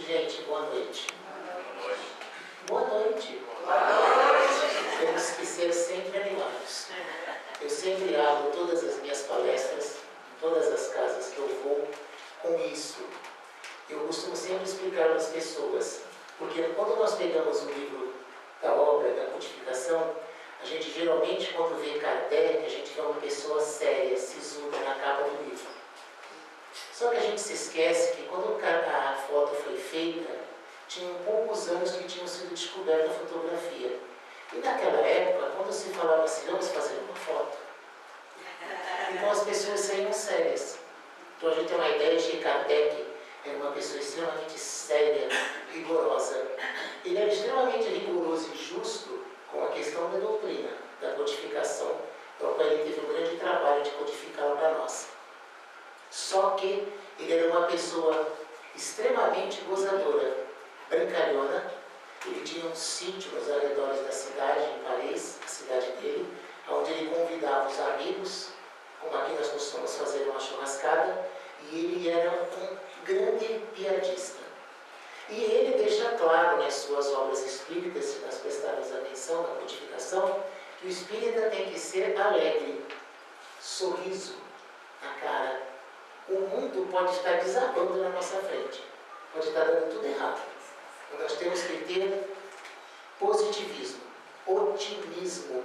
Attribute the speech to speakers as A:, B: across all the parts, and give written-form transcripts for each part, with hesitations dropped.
A: Gente, boa noite. Boa noite. Temos que ser sempre animados. Eu sempre abro todas as minhas palestras, em todas as casas que eu vou, com isso. Eu costumo sempre explicar para as pessoas, porque quando nós pegamos o livro da obra, da codificação, a gente geralmente, quando vê Kardec, a gente vê uma pessoa séria, sisuda na capa do livro. Só que a gente se esquece que quando a foto foi feita, tinham poucos anos que tinham sido descoberta a fotografia. E naquela época, quando se falava assim, vamos fazer uma foto, então as pessoas saíam sérias. Então a gente tem uma ideia de que Kardec era uma pessoa extremamente séria, rigorosa. Ele era extremamente rigoroso e justo com a questão da doutrina, da codificação, para o qual ele teve um grande trabalho de codificá-la para nós. Só que ele era uma pessoa extremamente gozadora, brincalhona. Ele tinha um sítio nos arredores da cidade, em Paris, a cidade dele, onde ele convidava os amigos, como aqui nós costumamos fazer uma churrascada, e ele era um grande piadista. E ele deixa claro nas suas obras espíritas, se nós prestarmos atenção na codificação, que o espírita tem que ser alegre, sorriso na cara. O mundo pode estar desabando na nossa frente, pode estar dando tudo errado. Nós temos que ter positivismo, otimismo,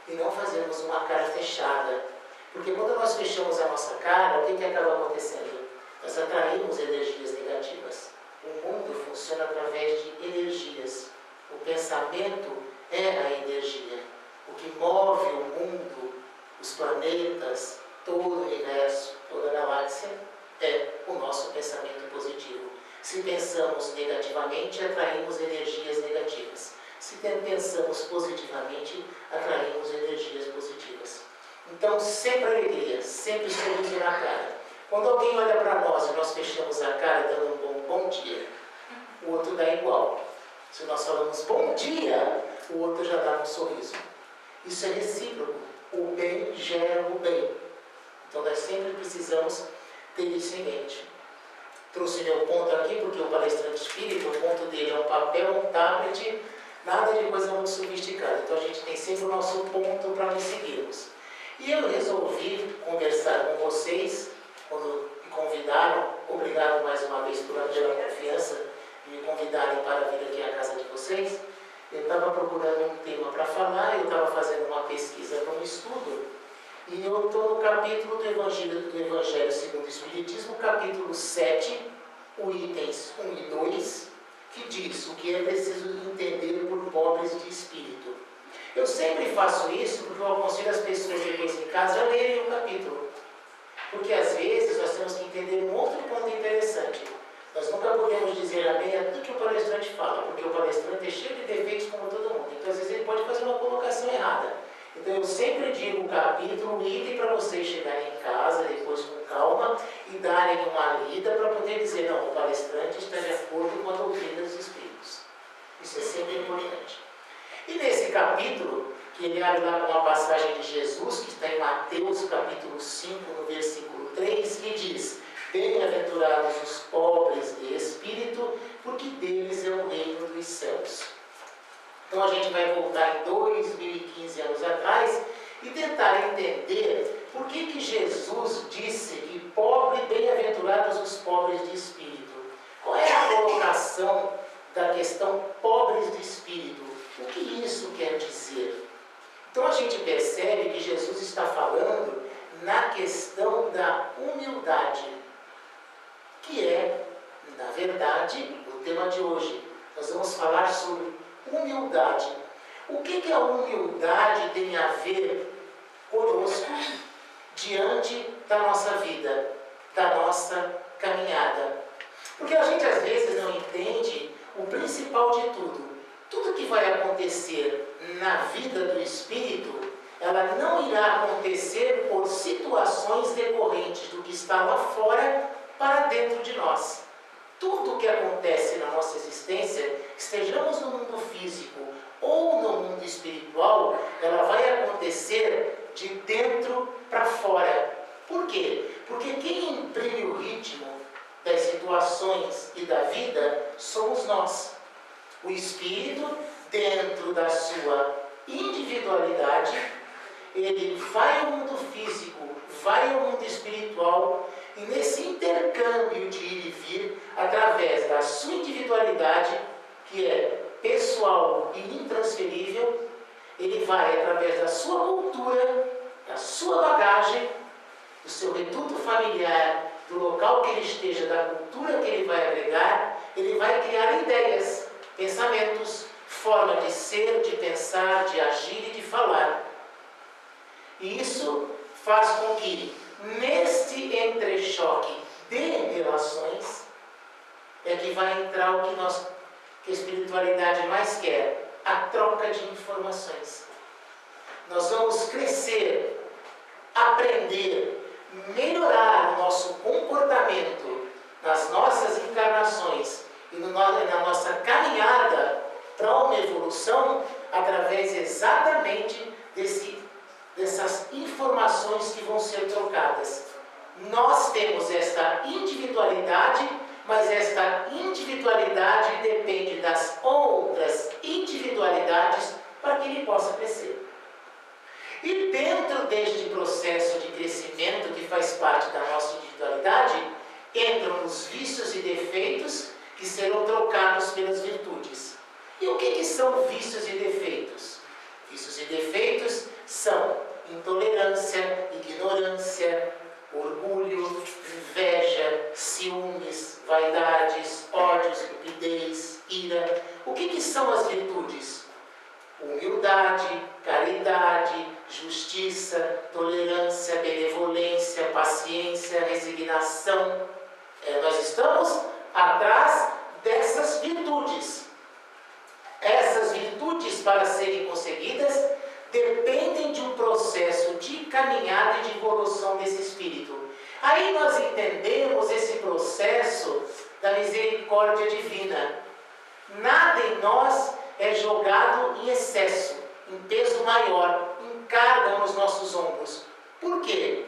A: e não fazermos uma cara fechada. Porque quando nós fechamos a nossa cara, o que acaba acontecendo? Nós atraímos energias negativas. O mundo funciona através de energias. O pensamento é a energia. O que move o mundo, os planetas, todo o universo, toda a galáxia, é o nosso pensamento positivo. Se pensamos negativamente, atraímos energias negativas. Se pensamos positivamente, atraímos energias positivas. Então, sempre alegria, sempre sorriso na cara. Quando alguém olha para nós e nós fechamos a cara dando um bom dia, o outro dá igual. Se nós falamos bom dia, o outro já dá um sorriso. Isso é recíproco. O bem gera o bem. Então, nós sempre precisamos ter isso em mente. Trouxe meu ponto aqui, porque o palestrante espírita, o ponto dele é um papel, um tablet, nada de coisa muito sofisticada. Então, a gente tem sempre o nosso ponto para nos seguirmos. E eu resolvi conversar com vocês, quando me convidaram, obrigado mais uma vez pela confiança, de me convidarem para vir aqui à casa de vocês. Eu estava procurando um tema para falar, eu estava fazendo uma pesquisa para um estudo, e eu estou no capítulo do Evangelho segundo o Espiritismo, capítulo 7, os itens 1 e 2, que diz o que é preciso entender por pobres de espírito. Eu sempre faço isso porque eu aconselho as pessoas depois em casa a lerem o capítulo. Porque às vezes nós temos que entender um outro ponto interessante. Nós nunca podemos dizer amém a tudo que o palestrante fala, porque o palestrante é cheio de defeitos como todo mundo. Então às vezes ele pode fazer uma colocação errada. Então eu sempre digo o capítulo, um item para vocês chegarem em casa, depois com calma, e darem uma lida para poder dizer, não, o palestrante está de acordo com a doutrina dos Espíritos. Isso é sempre importante. E nesse capítulo, que ele abre lá com uma passagem de Jesus, que está em Mateus capítulo 5, no versículo 3, que diz, bem-aventurados os pobres de espírito, porque deles é o reino dos céus. Então a gente vai voltar em 2015 anos atrás e tentar entender por que Jesus disse que pobre, bem-aventurados os pobres de espírito. Qual é a colocação da questão pobres de espírito? O que isso quer dizer? Então a gente percebe que Jesus está falando na questão da humildade, que é, na verdade, o tema de hoje. Nós vamos falar sobre humildade. O que a humildade tem a ver conosco diante da nossa vida, da nossa caminhada? Porque a gente às vezes não entende o principal de tudo. Tudo que vai acontecer na vida do espírito, ela não irá acontecer por situações decorrentes do que está lá fora para dentro de nós. Tudo que acontece na nossa existência, estejamos no mundo físico ou no mundo espiritual, ela vai acontecer de dentro para fora. Por quê? Porque quem imprime o ritmo das situações e da vida somos nós. O espírito, dentro da sua individualidade, ele vai ao mundo físico, vai ao mundo espiritual, e nesse intercâmbio de ir e vir, através da sua individualidade, que é pessoal e intransferível, ele vai, através da sua cultura, da sua bagagem, do seu reduto familiar, do local que ele esteja, da cultura que ele vai agregar, ele vai criar ideias, pensamentos, forma de ser, de pensar, de agir e de falar. E isso faz com que, neste entrechoque de relações, é que vai entrar o que a espiritualidade mais quer, a troca de informações. Nós vamos crescer, aprender, melhorar o nosso comportamento nas nossas encarnações e na nossa caminhada para uma evolução através exatamente dessas informações que vão ser trocadas. Nós temos esta individualidade, mas esta individualidade depende das outras individualidades para que ele possa crescer. E dentro deste processo de crescimento que faz parte da nossa individualidade, entram os vícios e defeitos que serão trocados pelas virtudes. E o que são vícios e defeitos? Vícios e defeitos são intolerância, ignorância, orgulho, inveja, ciúmes, vaidades, ódios, stupidez, ira. O que são as virtudes? Humildade, caridade, justiça, tolerância, benevolência, paciência, resignação. Nós estamos atrás dessas virtudes. Essas virtudes, para serem conseguidas, dependem de um processo de caminhada e de evolução desse espírito. Aí nós entendemos esse processo da misericórdia divina. Nada em nós é jogado em excesso, em peso maior, em carga nos nossos ombros. Por quê?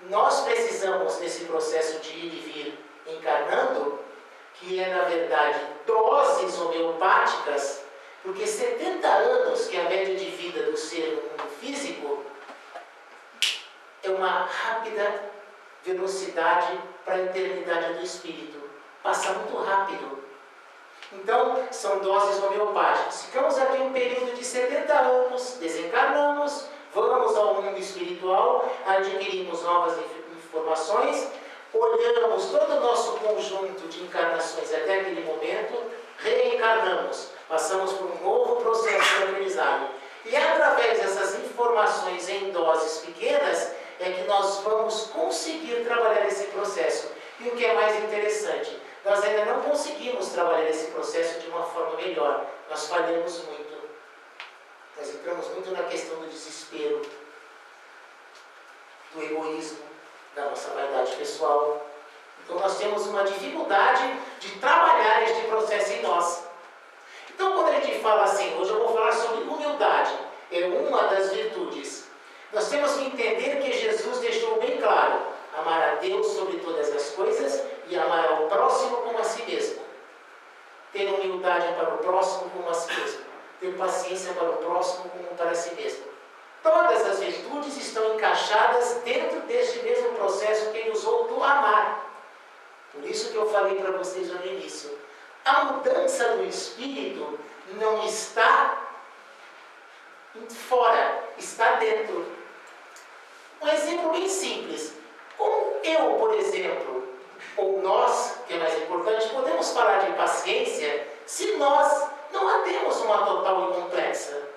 A: Nós precisamos, nesse processo de ir e vir encarnando, que é, na verdade, doses homeopáticas, porque 70 anos, que é a média de vida do ser no mundo físico, é uma rápida velocidade para a eternidade do espírito. Passa muito rápido. Então, são doses homeopáticas. Ficamos aqui um período de 70 anos, desencarnamos, vamos ao mundo espiritual, adquirimos novas informações, olhamos todo o nosso conjunto de encarnações até aquele momento, reencarnamos, passamos por um novo processo de aprendizado. E através dessas informações em doses pequenas, é que nós vamos conseguir trabalhar esse processo. E o que é mais interessante, nós ainda não conseguimos trabalhar esse processo de uma forma melhor. Nós falhamos muito. Nós entramos muito na questão do desespero, do egoísmo, da nossa vaidade pessoal. Então nós temos uma dificuldade de trabalhar este processo em nós. Então quando a gente fala assim, hoje eu vou falar sobre humildade, é uma das virtudes. Nós temos que entender que Jesus deixou bem claro: amar a Deus sobre todas as coisas e amar ao próximo como a si mesmo. Ter humildade para o próximo como a si mesmo. Ter paciência para o próximo como para si mesmo. Todas as virtudes estão encaixadas dentro deste mesmo processo que ele usou do amar. Por isso que eu falei para vocês no início. A mudança do espírito não está fora, está dentro. Um exemplo bem simples. Como eu, por exemplo, ou nós, que é mais importante, podemos falar de paciência se nós não a temos uma total e complexa.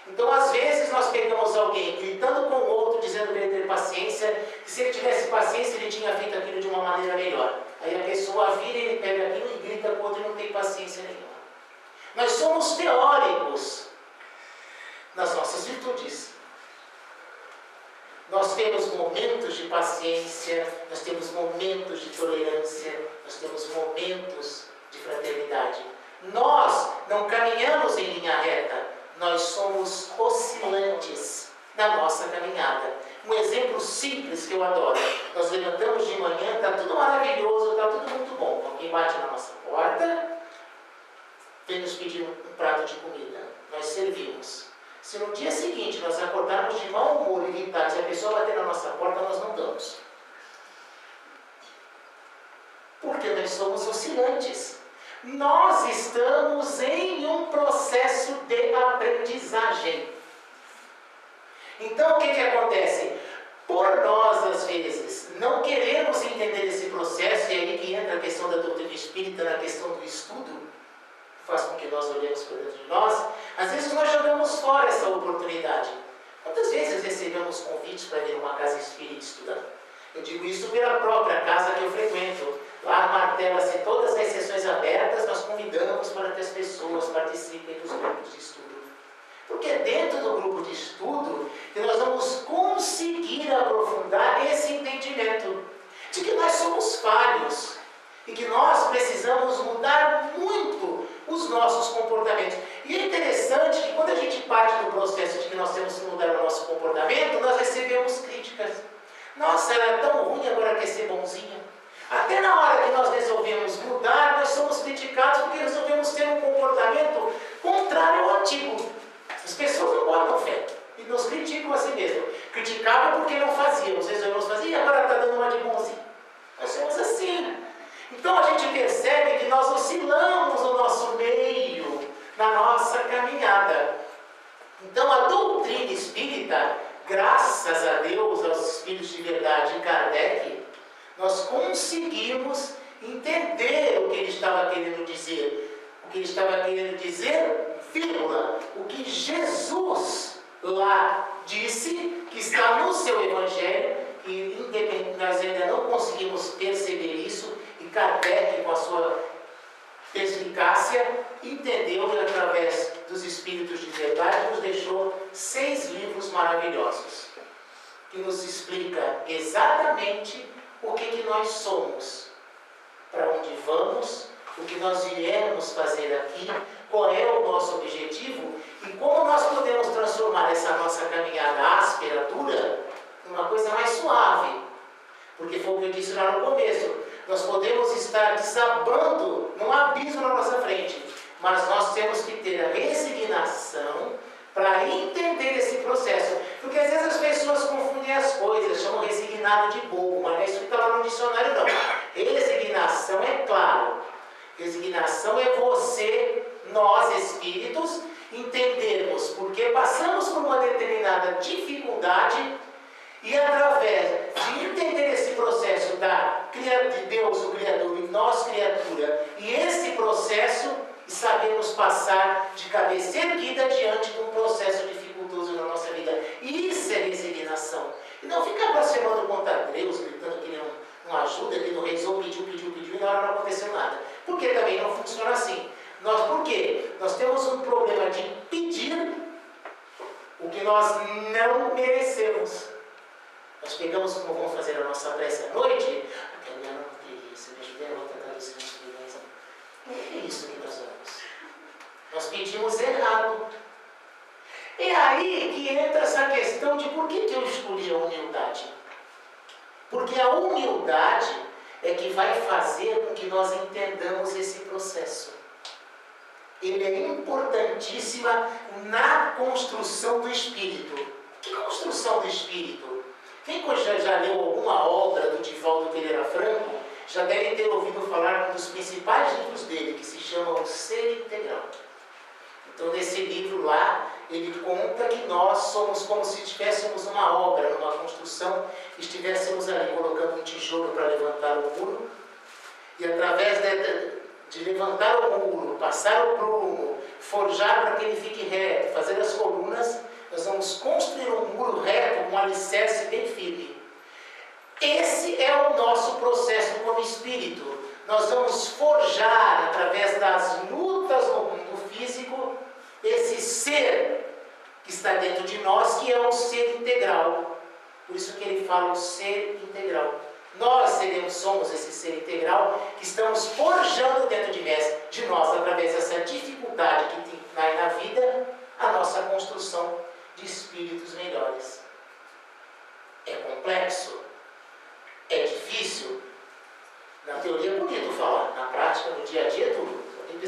A: Então, às vezes, nós pegamos alguém gritando com o outro, dizendo para ele ter paciência, que se ele tivesse paciência, ele tinha feito aquilo de uma maneira melhor. Aí a pessoa vira, ele pega aquilo e grita com o outro e não tem paciência nenhuma. Nós somos teóricos nas nossas virtudes. Nós temos momentos de paciência, nós temos momentos de tolerância, nós temos momentos de fraternidade. Nós não caminhamos em linha reta, nós somos oscilantes na nossa caminhada. Um exemplo simples que eu adoro. Nós levantamos de manhã, está tudo maravilhoso, está tudo muito bom. Alguém bate na nossa porta, vem nos pedir um prato de comida. Nós servimos. Se no dia seguinte nós acordarmos de mau humor, irritados, e a pessoa bater na nossa porta, nós não damos. Porque nós somos oscilantes. Nós estamos em um processo de aprendizagem. Então, o que acontece? Por nós, às vezes, não queremos entender esse processo, e é aí que entra a questão da doutrina espírita, na questão do estudo, faz com que nós olhemos para dentro de nós. Às vezes, nós jogamos fora essa oportunidade. Quantas vezes recebemos convites para vir a uma casa espírita estudar? Eu digo isso pela própria casa que eu frequento. Lá martela-se todas as sessões abertas, nós convidamos para que as pessoas participem dos grupos de estudo. Porque é dentro do grupo de estudo que nós vamos conseguir aprofundar esse entendimento de que nós somos falhos e que nós precisamos mudar muito os nossos comportamentos. E é interessante que quando a gente parte do processo de que nós temos que mudar o nosso comportamento, nós recebemos críticas. Nossa, era tão ruim, agora quer ser bonzinha. Até na hora que nós resolvemos mudar, nós somos criticados porque resolvemos ter um comportamento contrário ao antigo. As pessoas não botam fé e nos criticam assim mesmo. Criticavam porque não fazíamos, resolvemos fazer e agora está dando uma de bonzinho. Nós somos assim. Então a gente percebe que nós oscilamos no nosso meio, na nossa caminhada. Então a doutrina espírita, graças a Deus, aos Espíritos de Verdade e Kardec, nós conseguimos entender o que ele estava querendo dizer. O que ele estava querendo dizer, vírgula, o que Jesus lá disse, que está no seu Evangelho, e nós ainda não conseguimos perceber isso, e Kardec, com a sua perspicácia, entendeu que através dos Espíritos de Verdade nos deixou 6 livros maravilhosos, que nos explica exatamente o que nós somos, para onde vamos, o que nós viemos fazer aqui, qual é o nosso objetivo e como nós podemos transformar essa nossa caminhada áspera, dura, numa coisa mais suave. Porque foi o que eu disse lá no começo, nós podemos estar desabando num abismo na nossa frente, mas nós temos que ter a resignação para entender esse processo. Porque às vezes as pessoas confundem as coisas, chamam resignado de bobo, mas não é isso que está lá no dicionário não. Resignação é claro. Resignação é você, nós espíritos, entendermos porque passamos por uma determinada dificuldade e através de entender esse processo de Deus, o Criador, e nós, criatura, e esse processo, sabemos passar de cabeça erguida diante de um processo dificultoso na nossa vida. Isso é resignação. E não ficar blasfemando contra Deus, gritando que ele não ajuda, que não rezou, pediu, e na hora não aconteceu nada. Porque também não funciona assim. Por quê? Nós temos um problema de pedir o que nós não merecemos. Nós pegamos como vamos fazer a nossa prece à noite, até minha não queria, se me ajudar, eu vou tentar dizer isso. Não é isso que nós vamos. Nós pedimos errado. É aí que entra essa questão de por que eu escolhi a humildade. Porque a humildade é que vai fazer com que nós entendamos esse processo. Ele é importantíssima na construção do espírito. Que construção do espírito? Quem já leu alguma obra do Divaldo Pereira Franco, já devem ter ouvido falar de um dos principais livros dele, que se chama O Ser Integral. Então, nesse livro lá, ele conta que nós somos como se tivéssemos uma obra, numa construção, estivéssemos ali colocando um tijolo para levantar o muro, e através de levantar o muro, passar o prumo, forjar para que ele fique reto, fazer as colunas, nós vamos construir um muro reto, com um alicerce bem firme. Esse é o nosso processo como espírito. Nós vamos forjar, através das lutas no mundo físico, esse ser que está dentro de nós, que é um ser integral. Por isso que ele fala o ser integral. Nós somos esse ser integral que estamos forjando dentro de nós, através dessa dificuldade que tem na vida, a nossa construção de espíritos melhores.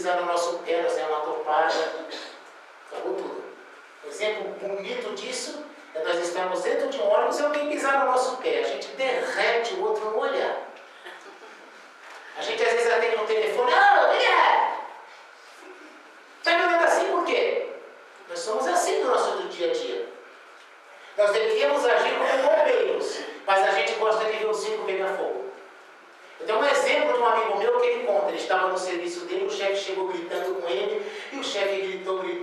A: pisar no nosso pé, nós demos uma topada, acabou tudo. Um exemplo bonito disso é nós estamos dentro de um ônibus e alguém pisar no nosso pé. A gente derrete o outro no olhar. A gente às vezes atende no telefone, está me olhando assim por quê? Nós somos assim no nosso dia a dia. Nós deveríamos agir como bombeiros, mas a gente gosta de ver o circo pegar fogo. Eu tenho um exemplo de um amigo meu que ele conta. Ele estava no serviço dele, o chefe chegou gritando com ele, e o chefe gritou e...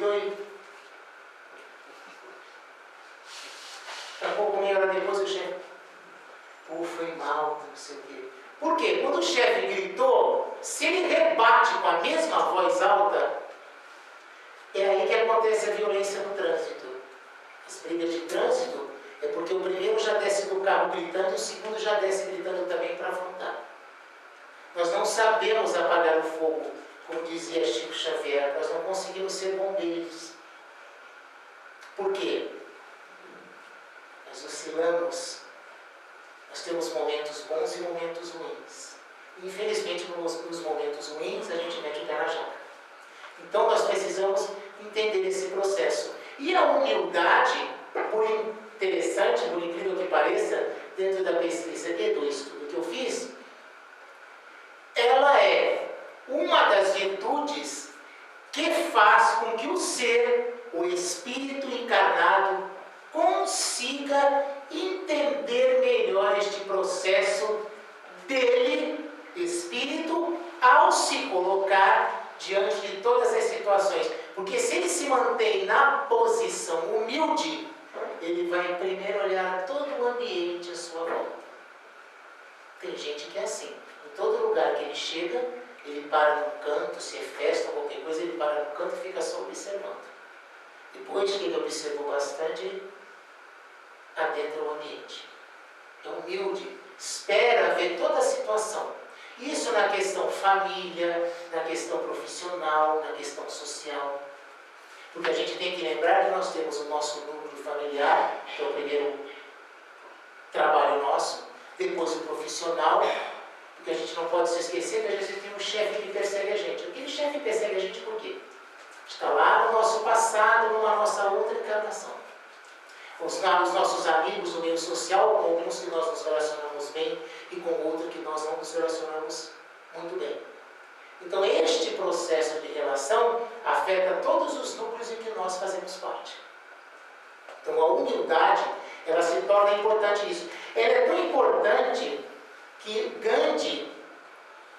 A: Daqui a pouco, meia hora depois, o chefe... foi mal, não sei o quê. Por quê? Quando o chefe gritou, se ele rebate com a mesma voz alta, é aí que acontece a violência no trânsito. As brigas de trânsito é porque o primeiro já desce do carro gritando e o segundo já desce gritando também para afrontar. Nós não sabemos apagar o fogo, como dizia Chico Xavier, nós não conseguimos ser bombeiros. Por quê? Nós oscilamos. Nós temos momentos bons e momentos ruins. Infelizmente, nos momentos ruins, a gente mete o pé na jaca. Então, nós precisamos entender esse processo. E a humildade, por interessante, por incrível que pareça, dentro da pesquisa e do estudo que eu fiz, ela é uma das virtudes que faz com que o ser, o espírito encarnado, consiga entender melhor este processo dele, espírito, ao se colocar diante de todas as situações. Porque se ele se mantém na posição humilde, ele vai primeiro olhar todo o ambiente à sua volta. Tem gente que é assim. Em todo lugar que ele chega, ele para num canto, se é festa ou qualquer coisa, ele para no canto e fica só observando. Depois que ele observou bastante, ele adentra o ambiente. É humilde, espera ver toda a situação. Isso na questão família, na questão profissional, na questão social. Porque a gente tem que lembrar que nós temos o nosso núcleo familiar, que é o primeiro trabalho nosso, depois o profissional, porque a gente não pode se esquecer que às vezes tem um chefe que persegue a gente. Aquele chefe persegue a gente por quê? Está lá no nosso passado, numa nossa outra encarnação. Os nossos amigos no meio social, com alguns que nós nos relacionamos bem e com outros que nós não nos relacionamos muito bem. Então, este processo de relação afeta todos os núcleos em que nós fazemos parte. Então, a humildade, ela se torna importante nisso. Ela é tão importante que Gandhi,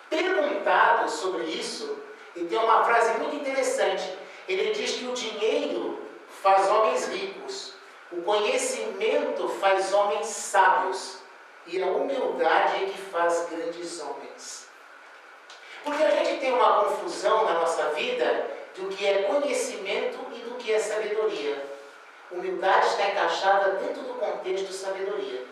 A: perguntado sobre isso, ele tem uma frase muito interessante. Ele diz que o dinheiro faz homens ricos, o conhecimento faz homens sábios, e a humildade é que faz grandes homens. Porque a gente tem uma confusão na nossa vida do que é conhecimento e do que é sabedoria. Humildade está encaixada dentro do contexto sabedoria.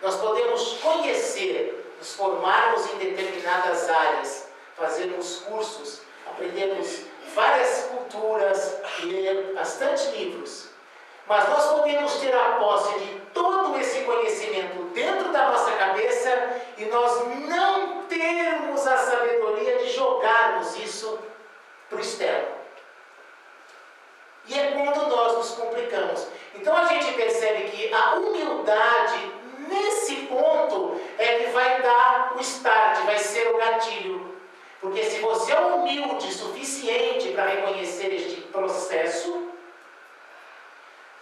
A: Nós podemos conhecer, nos formarmos em determinadas áreas, fazermos cursos, aprendermos várias culturas, ler bastante livros. Mas nós podemos ter a posse de todo esse conhecimento dentro da nossa cabeça e nós não termos a sabedoria de jogarmos isso para o externo. E é quando nós nos complicamos. Então a gente percebe que a humildade, nesse ponto, é que vai dar o start, vai ser o gatilho. Porque se você é humilde o suficiente para reconhecer este processo,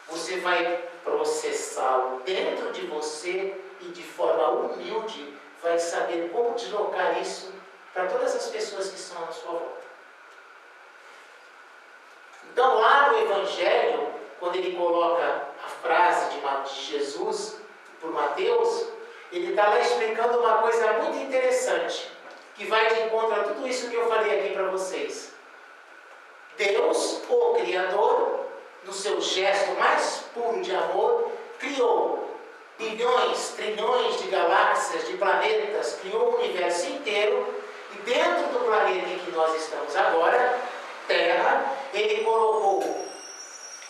A: você vai processá-lo dentro de você e de forma humilde vai saber como deslocar isso para todas as pessoas que estão à sua volta. Então lá no Evangelho, quando ele coloca a frase de Jesus por Mateus, ele está lá explicando uma coisa muito interessante, que vai de encontro a tudo isso que eu falei aqui para vocês. Deus, o Criador, no seu gesto mais puro de amor, criou bilhões, trilhões de galáxias, de planetas, criou o universo inteiro, e dentro do planeta em que nós estamos agora, Terra, ele colocou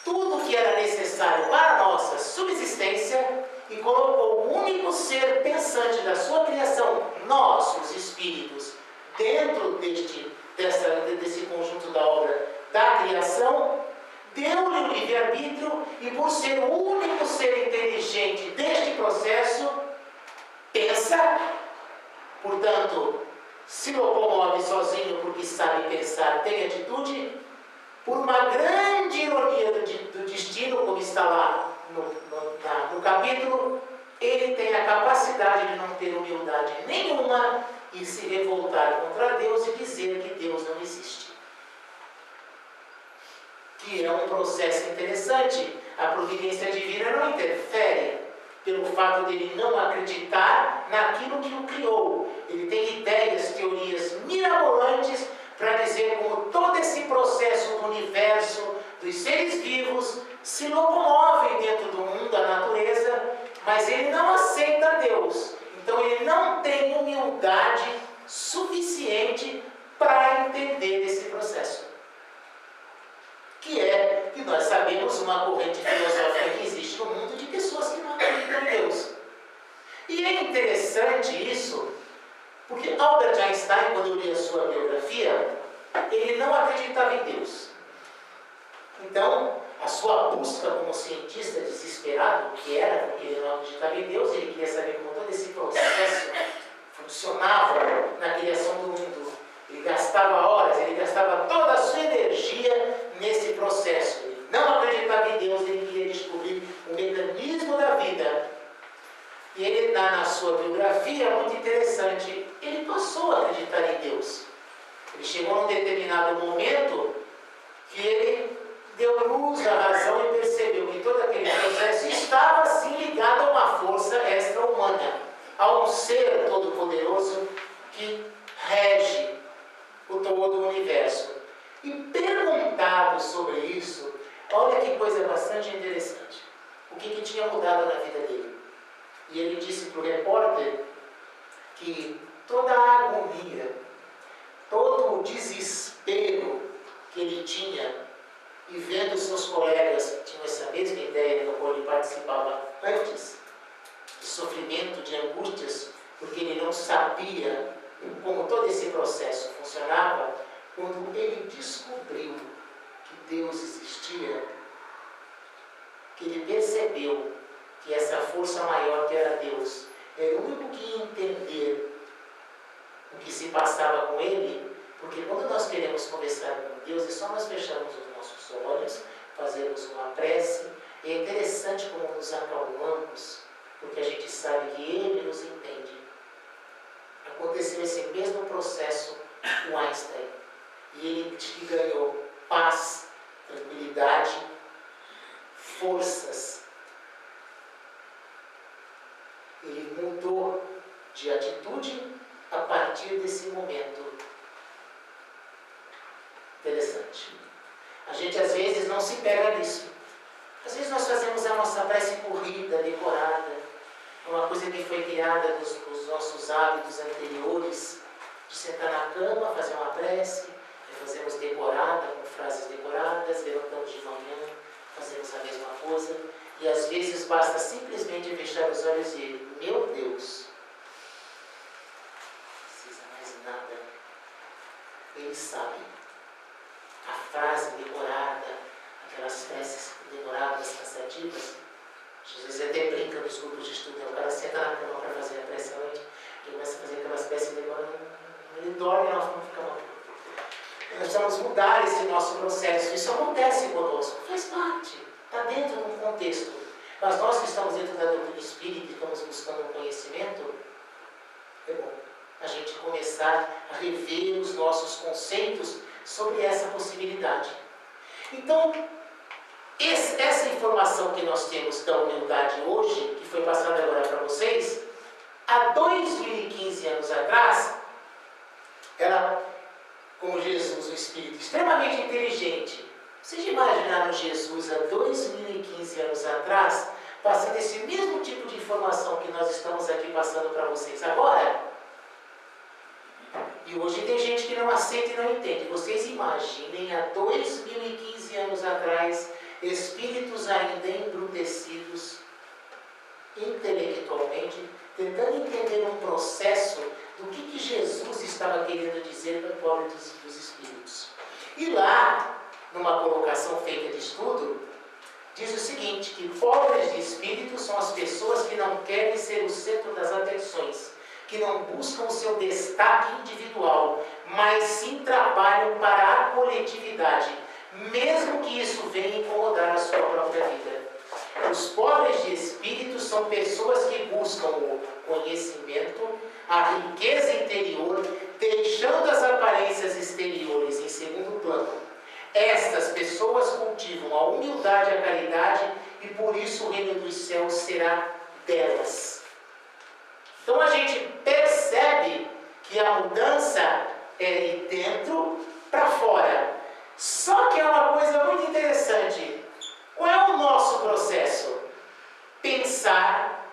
A: tudo que era necessário para a nossa subsistência e colocou o único ser pensante da sua criação, nós, os espíritos, dentro deste desse conjunto da obra da criação, deu-lhe o livre-arbítrio e, por ser o único ser inteligente deste processo, pensa, portanto, se locomove sozinho porque sabe pensar, tem atitude. Por uma grande ironia do destino, como está lá no capítulo, ele tem a capacidade de não ter humildade nenhuma e se revoltar contra Deus e dizer que Deus não existe. Que é um processo interessante. A providência divina não interfere pelo fato dele não acreditar naquilo que o criou. Ele tem ideias, teorias mirabolantes para dizer como todo esse processo do universo, dos seres vivos, se locomovem dentro do mundo, da natureza, mas ele não aceita Deus. Então ele não tem humildade suficiente para entender esse processo. Que é, que nós sabemos, uma corrente filosófica que existe no mundo de pessoas que não acreditam em Deus. E é interessante isso, porque Albert Einstein, quando eu li a sua biografia, ele não acreditava em Deus. Então, a sua busca como cientista desesperado, que era porque ele não acreditava em Deus, ele queria saber como todo esse processo funcionava na criação do mundo. Ele gastava horas, ele gastava toda a sua energia nesse processo. Ele não acreditava em Deus, ele queria descobrir o mecanismo da vida. E ele dá na sua biografia, muito interessante, ele passou a acreditar em Deus. Ele chegou num determinado momento que ele deu luz à razão e percebeu que todo aquele processo estava assim ligado a uma força extra-humana, a um ser todo-poderoso que rege o todo o universo. E perguntado sobre isso, olha que coisa bastante interessante. O que tinha mudado na vida dele? E ele disse para o repórter que toda a agonia, todo o desespero que ele tinha, e vendo seus colegas que tinham essa mesma ideia do qual ele participava antes, de sofrimento, de angústias, porque ele não sabia como todo esse processo funcionava, quando ele descobriu que Deus existia, que ele percebeu que essa força maior que era Deus era o único que ia entender o que se passava com ele, porque quando nós queremos conversar com Deus, é só nós fecharmos os nossos olhos, fazermos uma prece, e é interessante como nos acalmamos, porque a gente sabe que Ele nos entende. Aconteceu esse mesmo processo com Einstein, e ele ganhou paz, tranquilidade, forças. Ele mudou de atitude a partir desse momento. Interessante. A gente às vezes não se pega nisso. Às vezes nós fazemos a nossa prece corrida, decorada, uma coisa que foi criada dos nossos hábitos anteriores, de sentar na cama, fazer uma prece, fazemos decorada, com frases decoradas, levantamos de manhã, fazemos a mesma coisa, e às vezes basta simplesmente fechar os olhos e dizer: meu Deus, não precisa mais nada. Ele sabe. A frase decorada, aquelas preces decoradas, cansativas. Jesus até brinca nos grupos de estudo, o cara senta na cama para fazer a prece à noite, e começa a fazer aquelas preces decoradas, ele dorme e nós não ficamos. Nós precisamos mudar esse nosso processo. Isso acontece conosco, faz parte, está dentro de um contexto. Mas nós que estamos dentro da doutrina espírita e estamos buscando um conhecimento, é bom a gente começar a rever os nossos conceitos sobre essa possibilidade. Então, essa informação que nós temos da humildade hoje, que foi passada agora para vocês, há 2015 anos atrás, era, como Jesus, um espírito extremamente inteligente. Vocês imaginaram Jesus há 2015 anos atrás, passando esse mesmo tipo de informação que nós estamos aqui passando para vocês agora? E hoje tem gente que não aceita e não entende. Vocês imaginem, há 2015 anos atrás, espíritos ainda embrutecidos intelectualmente, tentando entender um processo do que Jesus estava querendo dizer para o pobre dos espíritos. E lá, numa colocação feita de estudo, diz o seguinte, que pobres de espírito são as pessoas que não querem ser o centro das atenções, que não buscam o seu destaque individual, mas sim trabalham para a coletividade, mesmo que isso venha incomodar a sua própria vida. Os pobres de espírito são pessoas que buscam o conhecimento, a riqueza interior, deixando as aparências exteriores em segundo plano. Estas pessoas cultivam a humildade e a caridade e por isso o reino dos céus será delas. Então a gente percebe que a mudança é de dentro para fora. Só que é uma coisa muito interessante. Qual é o nosso processo? Pensar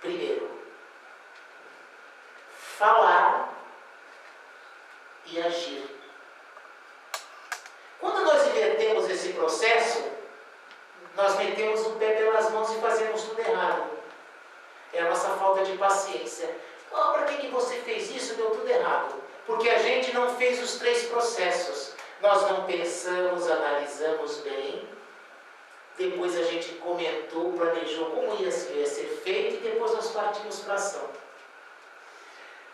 A: primeiro, falar e agir. Quando nós invertemos esse processo, nós metemos o pé pelas mãos e fazemos tudo errado. É a nossa falta de paciência. Oh, para que você fez isso? Deu tudo errado. Porque a gente não fez os 3 processos. Nós não pensamos, analisamos bem. Depois a gente comentou, planejou como ia ser feito e depois nós partimos para a ação.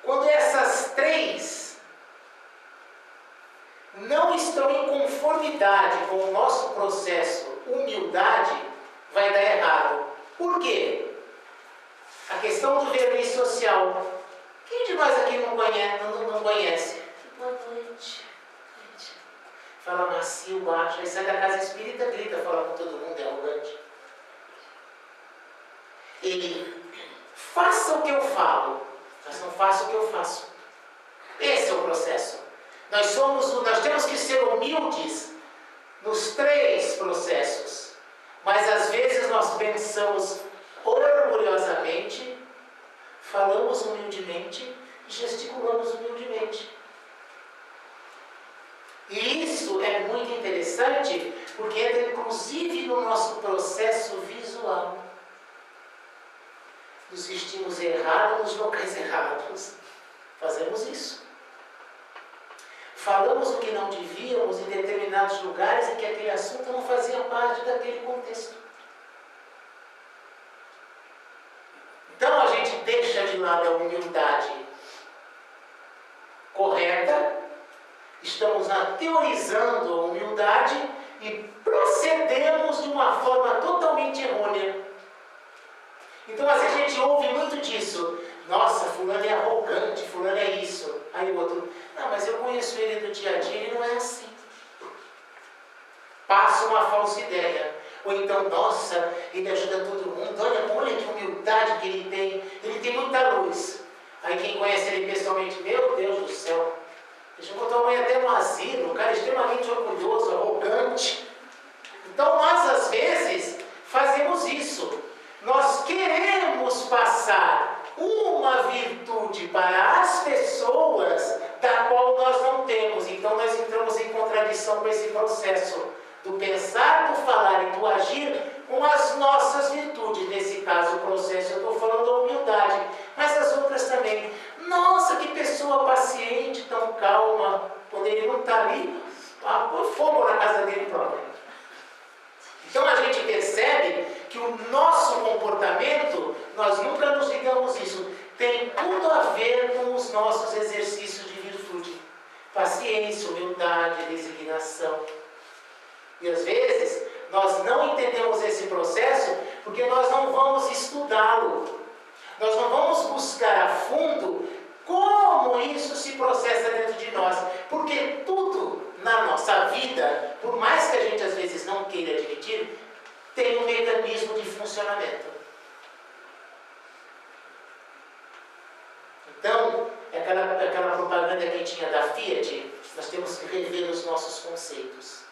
A: Quando essas 3 não estão em conformidade com o nosso processo humildade, vai dar errado. Por quê? A questão do verniz social. Quem de nós aqui não conhece? Boa noite. Fala macio, baixo. Aí sai da casa espírita, grita, fala com todo mundo, é arrogante. Ele faça o que eu falo, mas não faça o que eu faço. Esse é o processo. Nós temos que ser humildes nos 3 processos. Mas às vezes nós pensamos orgulhosamente, falamos humildemente, gesticulamos humildemente. E isso é muito interessante, porque entra inclusive no nosso processo visual. Nos vestimos errado nos locais errados. Fazemos isso. Falamos o que não devíamos em determinados lugares em que aquele assunto não fazia parte daquele contexto. Então a gente deixa de lado a humildade correta, estamos teorizando a humildade e procedemos de uma forma totalmente errônea. Então às vezes a gente ouve muito disso. Nossa, fulano é arrogante, fulano é isso. Aí o outro, não, mas eu conheço ele do dia a dia, ele não é assim. Passa uma falsa ideia. Ou então, nossa, ele ajuda todo mundo, olha que humildade que ele tem muita luz. Aí quem conhece ele pessoalmente, meu Deus do céu, deixa eu botar a mãe até no asilo, um cara extremamente orgulhoso, arrogante. Então nós às vezes fazemos isso. Nós queremos passar uma virtude para as pessoas da qual nós não temos. Então nós entramos em contradição com esse processo do pensar, do falar e do agir com as nossas virtudes. Nesse caso, o processo, eu estou falando da humildade, mas as outras também. Nossa, que pessoa paciente, tão calma, quando ele não está ali, põe fogo na casa dele próprio. Então a gente percebe que o nosso comportamento, nós nunca nos ligamos isso, tem tudo a ver com os nossos exercícios de virtude. Paciência, humildade, resignação. E às vezes nós não entendemos esse processo porque nós não vamos estudá-lo. Nós não vamos buscar a fundo como isso se processa dentro de nós. Porque tudo na nossa vida, por mais que a gente às vezes não queira admitir, tem um mecanismo de funcionamento. Então, aquela propaganda que tinha da Fiat, nós temos que rever os nossos conceitos.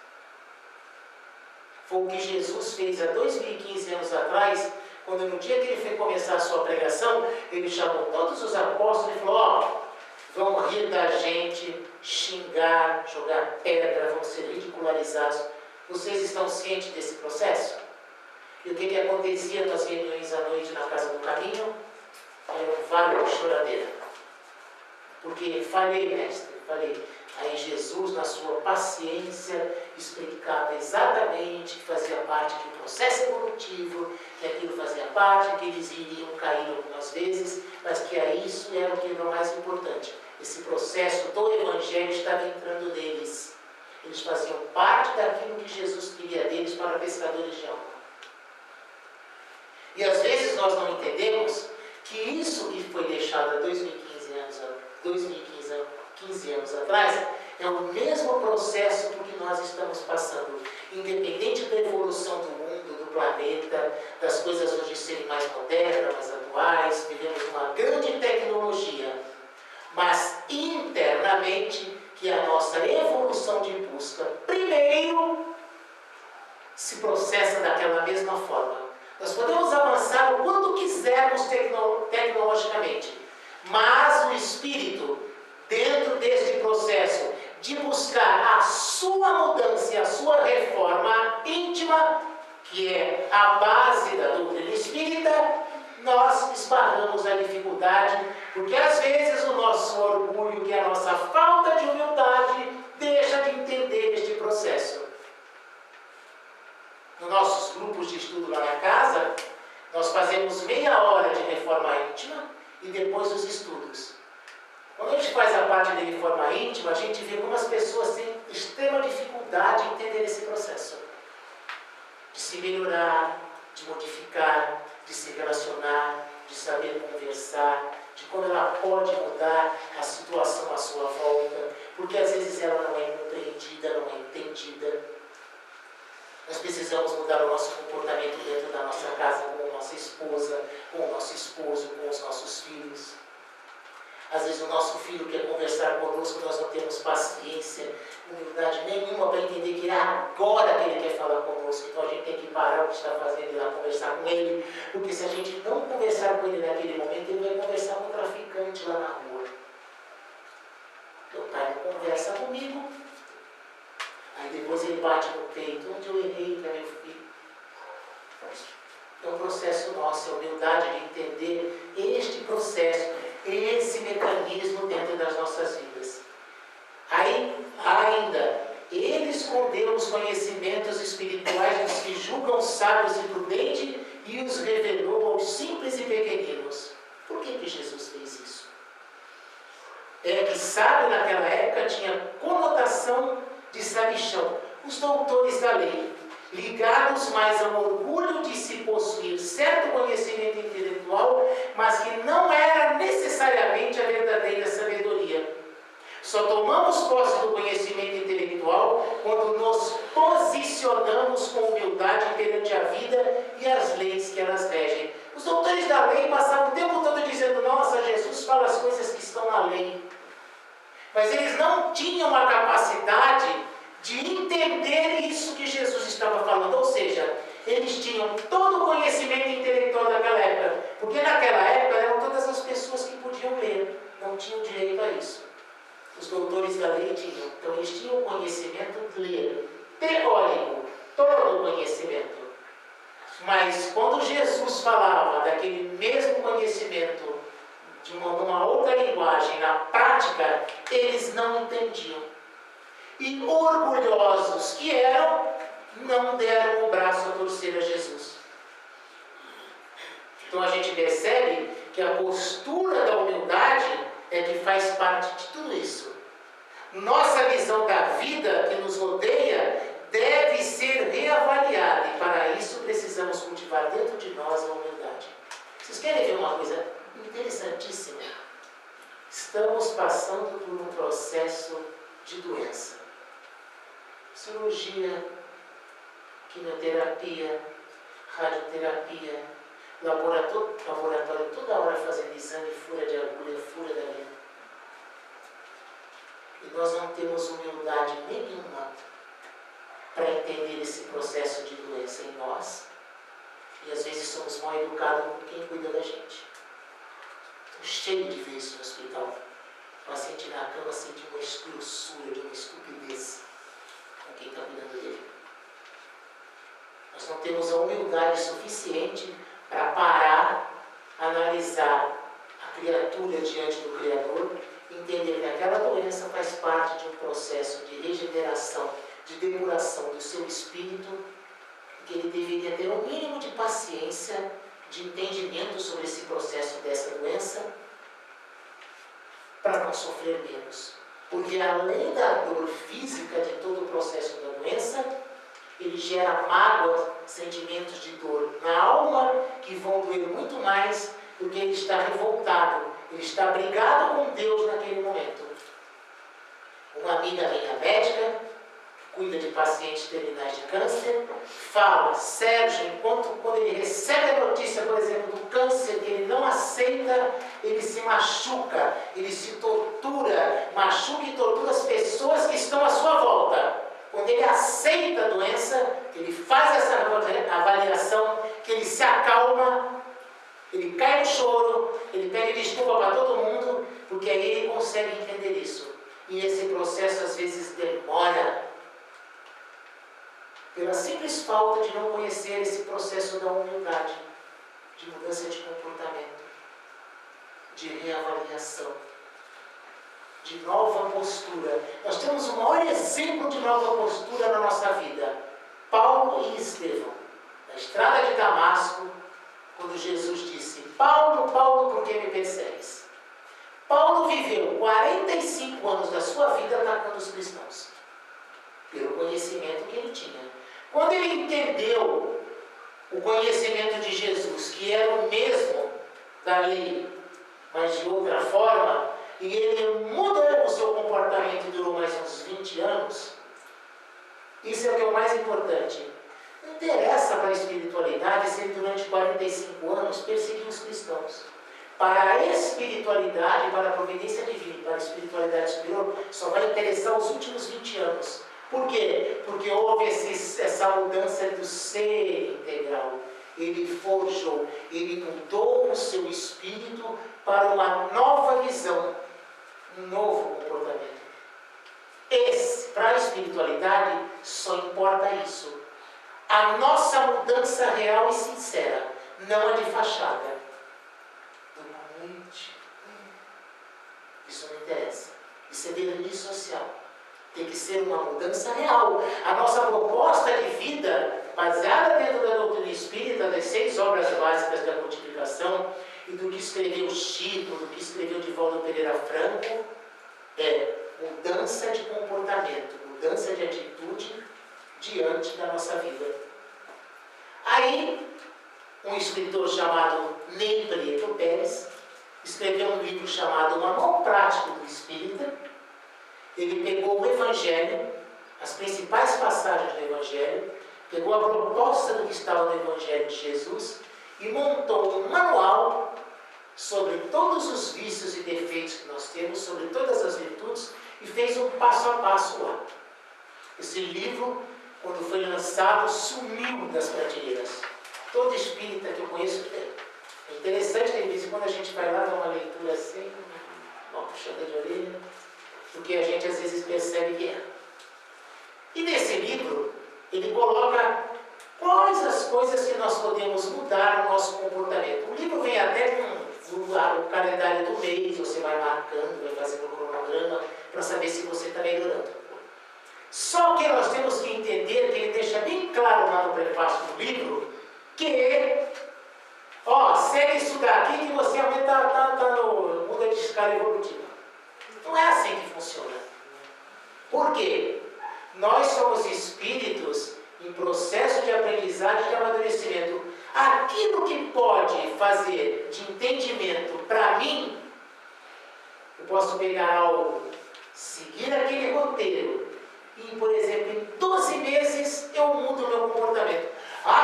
A: Foi o que Jesus fez há 2015 anos atrás, quando no dia que ele foi começar a sua pregação, ele chamou todos os apóstolos e falou, vão rir da gente, xingar, jogar pedra, vão ser ridicularizados. Vocês estão cientes desse processo? E o que acontecia nas reuniões à noite na Casa do Caminho? era um vale de choradeira. Porque falei, mestre, falei. Aí Jesus, na sua paciência, explicava exatamente que fazia parte do processo evolutivo, que aquilo fazia parte, que eles iriam cair algumas vezes, mas que isso era o que era o mais importante. Esse processo do Evangelho estava entrando neles. Eles faziam parte daquilo que Jesus queria deles para pescadores de alma. E às vezes nós não entendemos que isso que foi deixado há 15 anos atrás, é o mesmo processo que nós estamos passando. Independente da evolução do mundo, do planeta, das coisas hoje serem mais modernas, mais atuais, vivemos uma grande tecnologia. Mas internamente, que a nossa evolução de busca, primeiro, se processa daquela mesma forma. Nós podemos avançar o quanto quisermos tecnologicamente, mas o espírito, dentro deste processo de buscar a sua mudança e a sua reforma íntima, que é a base da doutrina espírita, nós esbarramos a dificuldade, porque às vezes o nosso orgulho, que é a nossa falta de humildade, deixa de entender este processo. Nos nossos grupos de estudo lá na casa, nós fazemos meia hora de reforma íntima e depois os estudos. Quando a gente faz a parte de reforma íntima, a gente vê como as pessoas têm extrema dificuldade em entender esse processo. De se melhorar, de modificar, de se relacionar, de saber conversar, de como ela pode mudar a situação à sua volta, porque às vezes ela não é compreendida, não é entendida. Nós precisamos mudar o nosso comportamento dentro da nossa casa, com a nossa esposa, com o nosso esposo, com os nossos filhos. Às vezes o nosso filho quer conversar conosco, nós não temos paciência, humildade nenhuma para entender que é agora que ele quer falar conosco. Então a gente tem que parar o que está fazendo e ir lá conversar com ele, porque se a gente não conversar com ele naquele momento, ele vai conversar com o traficante lá na rua. Meu pai não conversa comigo, aí depois ele bate no peito, onde eu errei para meu filho. É um processo nosso, a humildade de entender este processo, esse mecanismo dentro das nossas vidas. Aí, ainda, ele escondeu os conhecimentos espirituais dos que julgam sábios e prudentes e os revelou aos simples e pequeninos. Por que Jesus fez isso? É que sábio naquela época tinha conotação de sabichão. Os doutores da lei, ligados mais ao orgulho de se possuir certo conhecimento intelectual, mas que não era necessariamente a verdadeira sabedoria. Só tomamos posse do conhecimento intelectual quando nos posicionamos com humildade perante a vida e as leis que elas regem. Os doutores da lei passavam o tempo todo dizendo: nossa, Jesus fala as coisas que estão na lei. Mas eles não tinham a capacidade de entender isso que Jesus estava falando. Ou seja, eles tinham todo o conhecimento intelectual daquela época, porque naquela época eram todas as pessoas que podiam ler, não tinham direito a isso. Os doutores da lei tinham, então eles tinham o conhecimento de ler, teórico, todo o conhecimento. Mas quando Jesus falava daquele mesmo conhecimento de uma outra linguagem, na prática, eles não entendiam. E orgulhosos que eram, não deram o braço a torcer a Jesus. Então a gente percebe que a postura da humildade é que faz parte de tudo isso. Nossa visão da vida que nos rodeia deve ser reavaliada, e para isso precisamos cultivar dentro de nós a humildade. Vocês querem ver uma coisa interessantíssima? Estamos passando por um processo de doença. Cirurgia, quimioterapia, radioterapia, laboratório toda hora fazendo exame, fura de agulha, fura da linha. E nós não temos humildade nenhuma para entender esse processo de doença em nós. E às vezes somos mal educados com quem cuida da gente. Estou cheio de vezes no hospital. O paciente na cama sente uma grossura, de uma estupidez com quem está cuidando dele. Nós não temos a humildade suficiente para parar, analisar criatura diante do Criador, entender que aquela doença faz parte de um processo de regeneração, de depuração do seu espírito, que ele deveria ter um mínimo de paciência, de entendimento sobre esse processo dessa doença, para não sofrer menos. Porque além da dor física de todo o processo da doença, ele gera mágoa, sentimentos de dor na alma, que vão doer muito mais, porque ele está revoltado, ele está brigado com Deus naquele momento. Uma amiga minha médica, cuida de pacientes terminais de câncer, fala: Sérgio, quando ele recebe a notícia, por exemplo, do câncer, que ele não aceita, ele se machuca, ele se tortura, machuca e tortura as pessoas que estão à sua volta. Quando ele aceita a doença, ele faz essa avaliação, que ele se acalma, ele cai no choro, ele pede desculpa para todo mundo, porque aí ele consegue entender isso. E esse processo às vezes demora, pela simples falta de não conhecer esse processo da humildade, de mudança de comportamento, de reavaliação, de nova postura. Nós temos o maior exemplo de nova postura na nossa vida: Paulo e Estevão. Na estrada de Damasco, quando Jesus disse: Paulo, Paulo, por que me persegues? Paulo viveu 45 anos da sua vida atacando os cristãos, pelo conhecimento que ele tinha. Quando ele entendeu o conhecimento de Jesus, que era o mesmo da lei, mas de outra forma, e ele mudou o seu comportamento e durou mais uns 20 anos, isso é o que é o mais importante. Não interessa para a espiritualidade se ele durante 45 anos perseguiu os cristãos. Para a espiritualidade, para a providência divina, para a espiritualidade superior, só vai interessar os últimos 20 anos. Por quê? Porque houve essa mudança do ser integral. Ele forjou, ele mudou o seu espírito para uma nova visão, um novo comportamento. Para a espiritualidade, só importa isso. A nossa mudança real e sincera, não a de fachada. Isso não interessa. Isso é verniz social. Tem que ser uma mudança real. A nossa proposta de vida, baseada dentro da doutrina espírita, das 6 obras básicas da codificação, e do que escreveu Chico, do que escreveu Divaldo Pereira Franco, é mudança de comportamento, mudança de atitude diante da nossa vida. Aí, um escritor chamado Ney Prieto Pérez escreveu um livro chamado Manual Prático do Espírita. Ele pegou o Evangelho, as principais passagens do Evangelho, pegou a proposta do que estava no Evangelho de Jesus e montou um manual sobre todos os vícios e defeitos que nós temos, sobre todas as virtudes, e fez um passo a passo lá. Esse livro, quando foi lançado, sumiu das prateleiras. Todo espírita que eu conheço tem. É interessante que de vez em quando a gente vai lá dar uma leitura assim, uma puxada de orelha, porque a gente às vezes percebe que é. E nesse livro, ele coloca quais as coisas que nós podemos mudar no nosso comportamento. O livro vem até com o calendário do mês, você vai marcando, vai fazendo um cronograma para saber se você está melhorando. Só que nós temos que entender que ele deixa bem claro lá no prefácio do livro que, segue isso daqui que você aumenta no muda de escala evolutiva. Não é assim que funciona. Por quê? Nós somos espíritos em processo de aprendizagem e de amadurecimento. Aquilo que pode fazer de entendimento para mim, eu posso pegar algo, seguir aquele roteiro e, por exemplo, em 12 meses eu mudo o meu comportamento.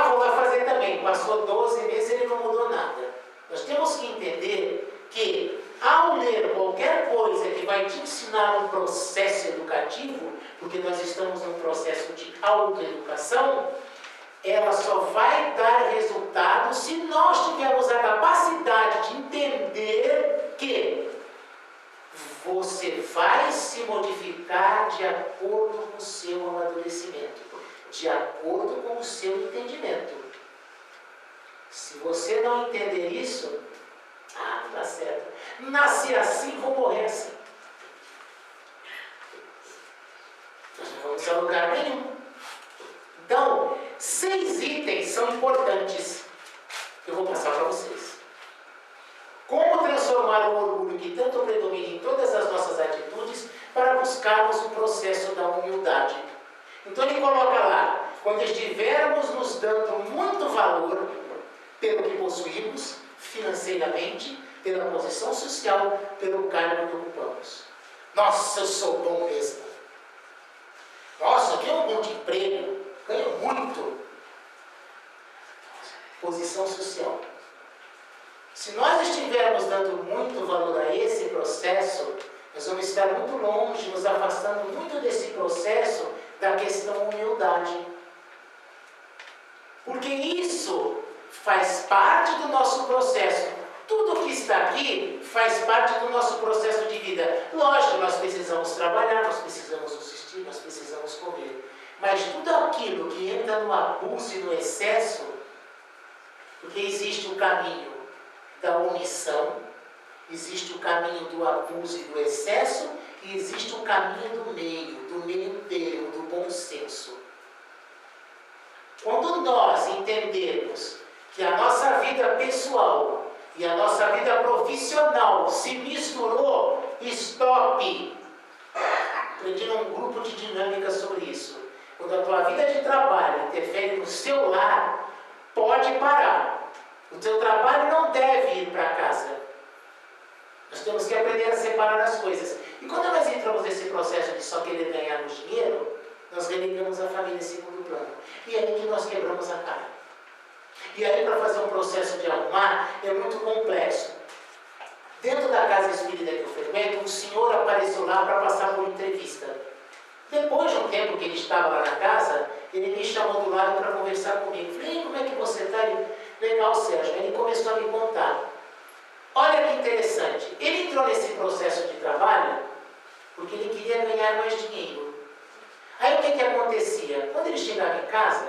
A: Vou lá fazer também. Passou 12 meses e ele não mudou nada. Nós temos que entender que, ao ler qualquer coisa que vai te ensinar um processo educativo, porque nós estamos num processo de autoeducação, ela só vai dar resultado se nós tivermos a capacidade de entender que você vai se modificar de acordo com o seu amadurecimento, de acordo com o seu entendimento. Se você não entender isso, não dá certo. Nasci assim, vou morrer assim. Nós não vamos a lugar nenhum. Então, 6 itens são importantes. Eu vou passar para vocês. Como transformar o orgulho que tanto predomina em todas as nossas atitudes para buscarmos o processo da humildade. Então ele coloca lá, quando estivermos nos dando muito valor pelo que possuímos, financeiramente, pela posição social, pelo cargo que ocupamos. Nossa, eu sou bom mesmo. Nossa, eu tenho um bom de emprego, ganho muito. Posição social. Se nós estivermos dando muito valor a esse processo, nós vamos estar muito longe, nos afastando muito desse processo da questão humildade. Porque isso faz parte do nosso processo. Tudo que está aqui faz parte do nosso processo de vida. Lógico, nós precisamos trabalhar, nós precisamos assistir, nós precisamos comer. Mas tudo aquilo que entra no abuso e no excesso, porque existe o caminho da omissão, existe o caminho do abuso e do excesso, e existe o caminho do meio termo, do bom senso. Quando nós entendermos que a nossa vida pessoal e a nossa vida profissional se misturou, stop! Aprendi num grupo de dinâmica sobre isso. Quando a tua vida de trabalho interfere no seu lar, pode parar. O teu trabalho não deve ir para casa. Nós temos que aprender a separar as coisas. E quando nós entramos nesse processo de só querer ganhar o dinheiro, nós relegamos a família em segundo plano. E é aí que nós quebramos a cara. E aí, para fazer um processo de arrumar, é muito complexo. Dentro da casa espírita que eu frequento, um senhor apareceu lá para passar por entrevista. Depois de um tempo que ele estava lá na casa, ele me chamou do lado para conversar comigo. Falei, como é que você está? Legal, Sérgio. Ele começou a me contar. Olha que interessante. Ele entrou nesse processo de trabalho porque ele queria ganhar mais dinheiro. Aí o que acontecia? Quando ele chegava em casa,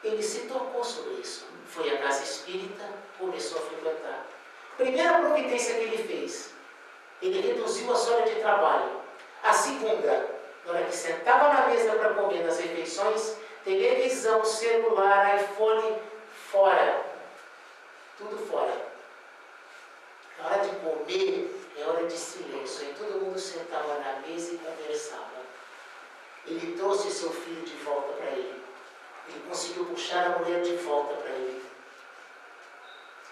A: ele se tocou sobre isso. Foi à casa espírita, começou a frequentar. Primeira providência que ele fez, ele reduziu a sua hora de trabalho. A segunda, na hora que sentava na mesa para comer nas refeições, televisão, celular, iPhone, fora. Tudo fora. Na hora de comer, é hora de silêncio. Aí todo mundo sentava na mesa e conversava. Ele trouxe seu filho de volta para ele. Ele conseguiu puxar a mulher de volta para ele.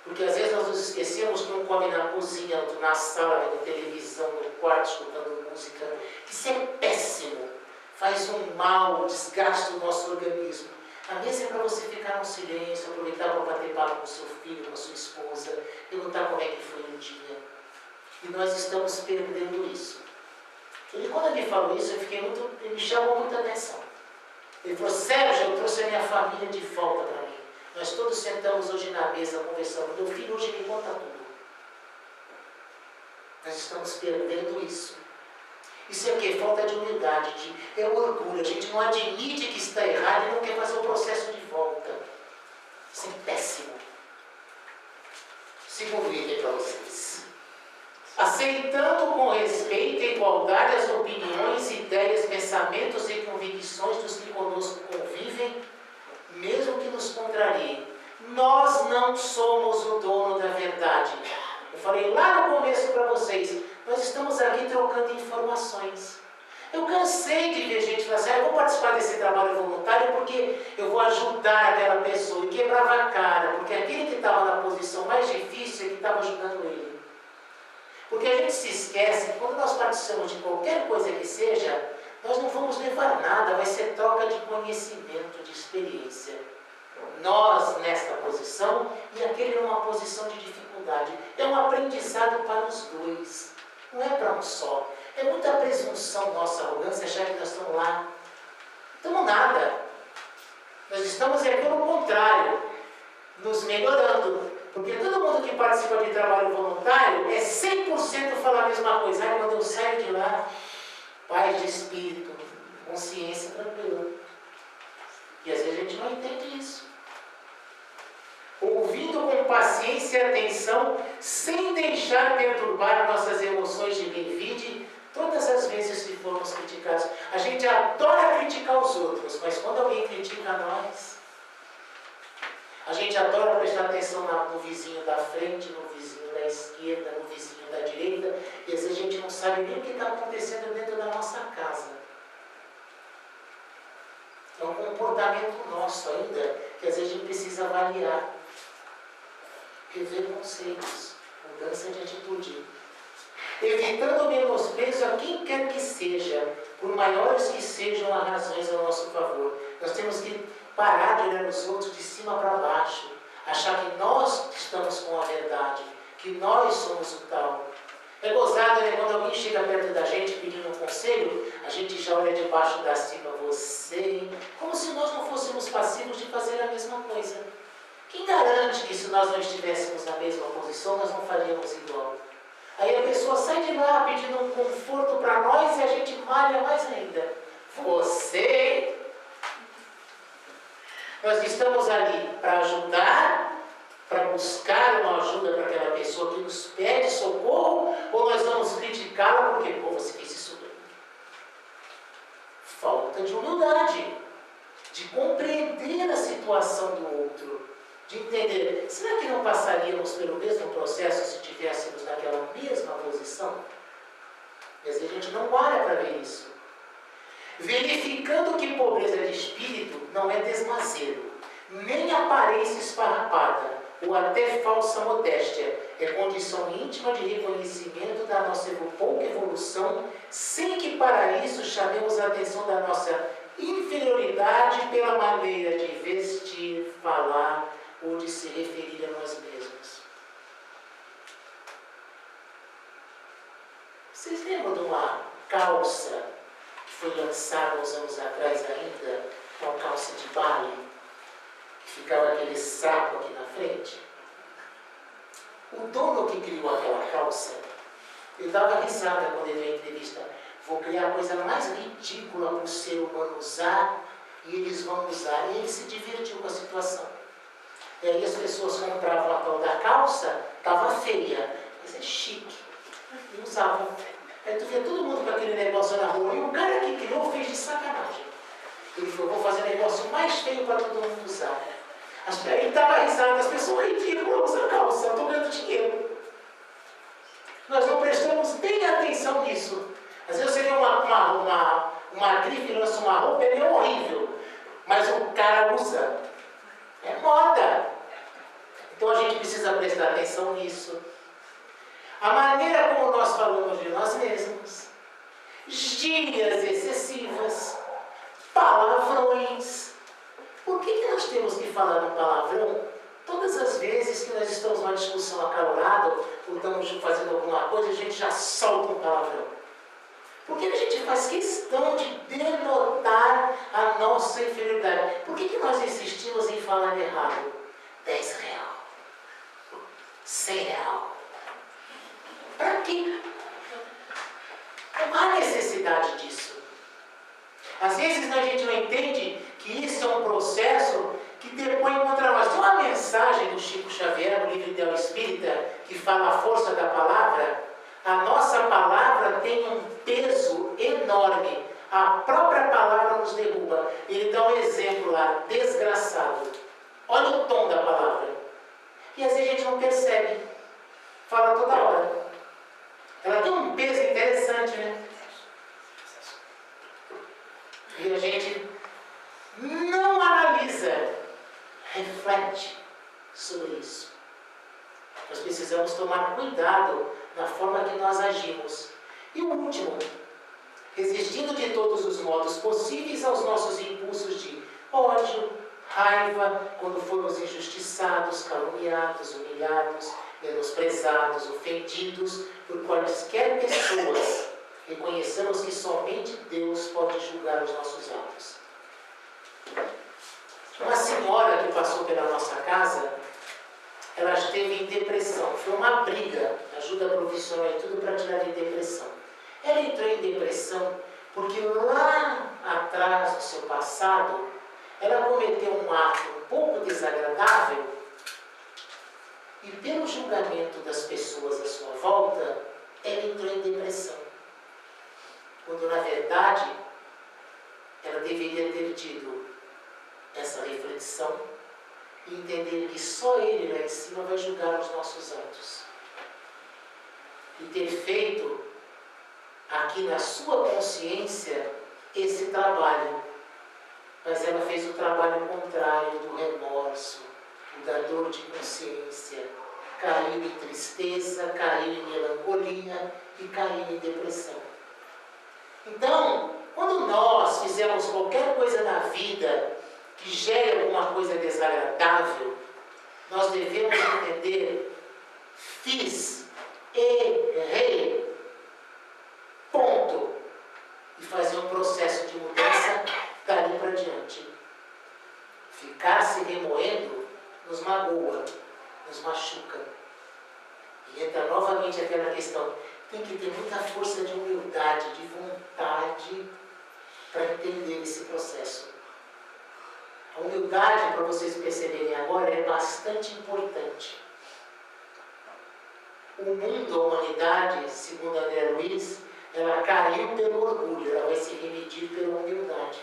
A: Porque às vezes nós nos esquecemos que não come na cozinha, na sala, vendo televisão, no quarto, escutando música. Isso é péssimo. Faz um mal, desgasta o nosso organismo. A mesa é para você ficar no silêncio, aproveitar para bater papo com seu filho, com a sua esposa, perguntar como é que foi o dia. E nós estamos perdendo isso. Quando ele falou isso, ele me chamou muita atenção. Ele falou, Sérgio, eu trouxe a minha família de volta para mim. Nós todos sentamos hoje na mesa conversando. Meu filho hoje me conta tudo. Nós estamos perdendo isso. Isso é o quê? Falta de humildade, é o orgulho. A gente não admite que está errado e não quer fazer o processo de volta. Isso é péssimo. Segundo item para vocês. Aceitando com respeito e igualdade as opiniões, ideias, pensamentos e convicções dos que conosco convivem, mesmo que nos contrariem. Nós não somos o dono da verdade. Eu falei lá no começo para vocês, nós estamos aqui trocando informações. Eu cansei de ver gente falar assim, eu vou participar desse trabalho voluntário porque eu vou ajudar aquela pessoa. E quebrava a cara, porque aquele que estava na posição mais difícil é que estava ajudando ele. Porque a gente se esquece que quando nós participamos de qualquer coisa que seja, nós não vamos levar nada, vai ser troca de conhecimento, de experiência. Nós nesta posição e aquele numa posição de dificuldade. É um aprendizado para os dois, não é para um só. É muita presunção nossa, arrogância, achar que nós estamos lá. Estamos nada. Nós estamos, pelo contrário, nos melhorando. Porque todo mundo que participa de trabalho voluntário é 100% falar a mesma coisa. Quando eu saio de lá, paz de espírito, consciência tranquila. E às vezes a gente não entende isso. ouvindo com paciência e atenção, sem deixar perturbar nossas emoções de bem-vide, todas as vezes que formos criticados. A gente adora criticar os outros, mas quando alguém critica nós, a gente adora prestar atenção no vizinho da frente, no vizinho da esquerda, no vizinho da direita, e às vezes a gente não sabe nem o que está acontecendo dentro da nossa casa. É um comportamento nosso ainda, que às vezes a gente precisa avaliar. Rever conceitos, mudança de atitude. Evitando o menosprezo a quem quer que seja, por maiores que sejam as razões a nosso favor. Nós temos que parar de olhar os outros de cima para baixo, achar que nós estamos com a verdade, que nós somos o tal. É gozado, né? Quando alguém chega perto da gente pedindo um conselho, a gente já olha de baixo da cima, você, como se nós não fôssemos passivos de fazer a mesma coisa. Quem garante que se nós não estivéssemos na mesma posição, nós não faríamos igual? Aí a pessoa sai de lá pedindo um conforto para nós e a gente malha mais ainda. Você... Nós estamos ali para ajudar, para buscar uma ajuda para aquela pessoa que nos pede socorro, ou nós vamos criticá-la porque, pô, você fez isso bem. Falta de humildade, de compreender a situação do outro, de entender, será que não passaríamos pelo mesmo processo se estivéssemos naquela mesma posição? Às vezes a gente não olha para ver isso. Verificando que pobreza de espírito não é desmazeiro, nem aparência esfarrapada, ou até falsa modéstia, é condição íntima de reconhecimento da nossa pouca evolução, sem que para isso chamemos a atenção da nossa inferioridade pela maneira de vestir, falar ou de se referir a nós mesmos. Vocês lembram de uma calça que foi lançada uns anos atrás ainda, uma calça de baile, que ficava aquele saco aqui na frente? O dono que criou aquela calça, eu dava risada quando ele deu a entrevista. Vou criar a coisa mais ridícula para o ser humano usar, e eles vão usar. E ele se divertiu com a situação. E aí as pessoas compravam a tal da calça, estava feia, mas é chique, e usavam. Aí tu via todo mundo com aquele negócio na rua, e o cara que criou fez de sacanagem. Ele falou, vou fazer o negócio mais feio para todo mundo usar. Ele estava risado, as pessoas ridículas usam calça, estou ganhando dinheiro. Nós não prestamos nem atenção nisso. Às vezes você vê uma grife lança uma roupa, ele é horrível, mas o cara usa. É moda. Então a gente precisa prestar atenção nisso. A maneira como nós falamos de nós mesmos, gírias excessivas, palavrões. Por que nós temos que falar um palavrão todas as vezes que nós estamos numa discussão acalorada ou estamos fazendo alguma coisa, a gente já solta um palavrão? Por que a gente faz questão de denotar a nossa inferioridade? Por que nós insistimos em falar errado? 10 real, 100 real. Para quê? Não há necessidade disso. Às vezes a gente não entende que isso é um processo que depõe contra nós. Tem uma mensagem do Chico Xavier no livro Ideal Espírita que fala a força da palavra. A nossa palavra tem um peso enorme. A própria palavra nos derruba. Ele dá um exemplo lá, desgraçado. Olha o tom da palavra. E às vezes a gente não percebe. Fala toda hora. Ela tem um peso interessante, né? E a gente não analisa, reflete sobre isso. Nós precisamos tomar cuidado na forma que nós agimos. E o último, resistindo de todos os modos possíveis aos nossos impulsos de ódio, raiva, quando formos injustiçados, caluniados, humilhados, menosprezados, ofendidos por quaisquer pessoas, reconheçamos que somente Deus pode julgar os nossos atos. Uma senhora que passou pela nossa casa, ela esteve em depressão. Foi uma briga, ajuda profissional e tudo para tirar de depressão. Ela entrou em depressão porque lá atrás, no seu passado, ela cometeu um ato um pouco desagradável E pelo julgamento das pessoas à sua volta, ela entrou em depressão. Quando, na verdade, ela deveria ter tido essa reflexão e entender que só Ele lá em cima vai julgar os nossos atos. E ter feito aqui na sua consciência esse trabalho. Mas ela fez o trabalho contrário do remorso, da dor de consciência. Caiu em tristeza, caiu em melancolia e caiu em depressão. Então, quando nós fizermos qualquer coisa na vida que gere alguma coisa desagradável, nós devemos entender: fiz, errei, ponto. E fazer um processo de mudança dali para diante. Ficar se remoendo nos magoa, nos machuca. E entra novamente aquela questão: tem que ter muita força de humildade, de vontade, para entender esse processo. A humildade, para vocês perceberem agora, é bastante importante. O mundo, a humanidade, segundo André Luiz, ela caiu pelo orgulho, ela vai se remedir pela humildade.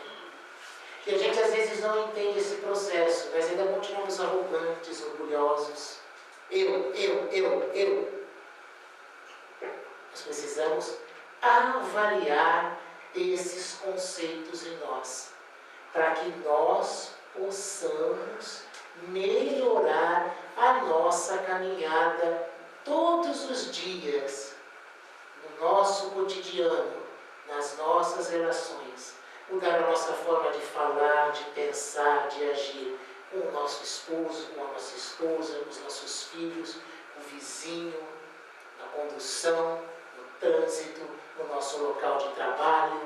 A: E a gente às vezes não entende esse processo, mas ainda continuamos arrogantes, orgulhosos. Eu. Nós precisamos avaliar esses conceitos em nós, para que nós possamos melhorar a nossa caminhada todos os dias, no nosso cotidiano, nas nossas relações. Mudar a nossa forma de falar, de pensar, de agir com o nosso esposo, com a nossa esposa, com os nossos filhos, com o vizinho, na condução, no trânsito, no nosso local de trabalho,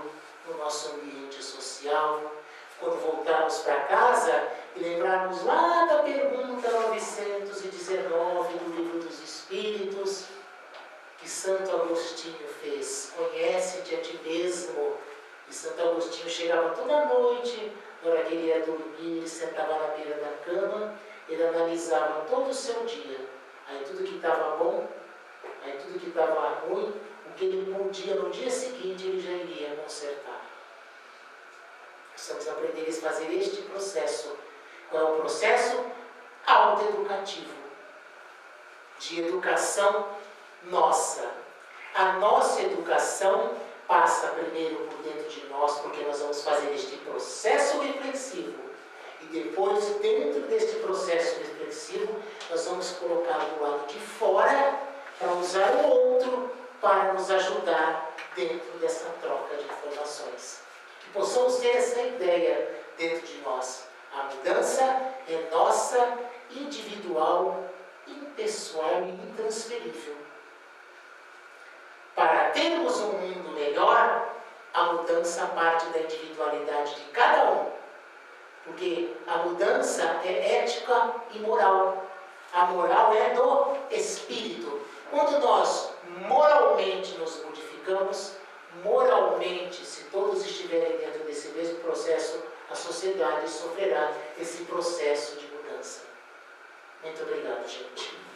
A: no nosso ambiente social. Quando voltarmos para casa e lembrarmos lá da pergunta 919 do Livro dos Espíritos, que Santo Agostinho fez: conhece-te a ti mesmo. E Santo Agostinho chegava toda noite, na hora que ele ia dormir, ele sentava na beira da cama, ele analisava todo o seu dia. Aí tudo que estava bom, aí tudo que estava ruim, o que ele podia no dia seguinte, ele já iria consertar. Precisamos aprender a fazer este processo. Qual é o processo? Autoeducativo. De educação nossa. A nossa educação passa primeiro por dentro de nós, porque nós vamos fazer este processo reflexivo. E depois, dentro deste processo reflexivo, nós vamos colocar do lado de fora para usar o outro para nos ajudar dentro dessa troca de informações. Que possamos ter essa ideia dentro de nós. A mudança é nossa, individual, impessoal e intransferível. Para termos um mundo melhor, a mudança parte da individualidade de cada um. Porque a mudança é ética e moral. A moral é do espírito. Quando nós moralmente nos modificamos, moralmente, se todos estiverem dentro desse mesmo processo, a sociedade sofrerá esse processo de mudança. Muito obrigado, gente.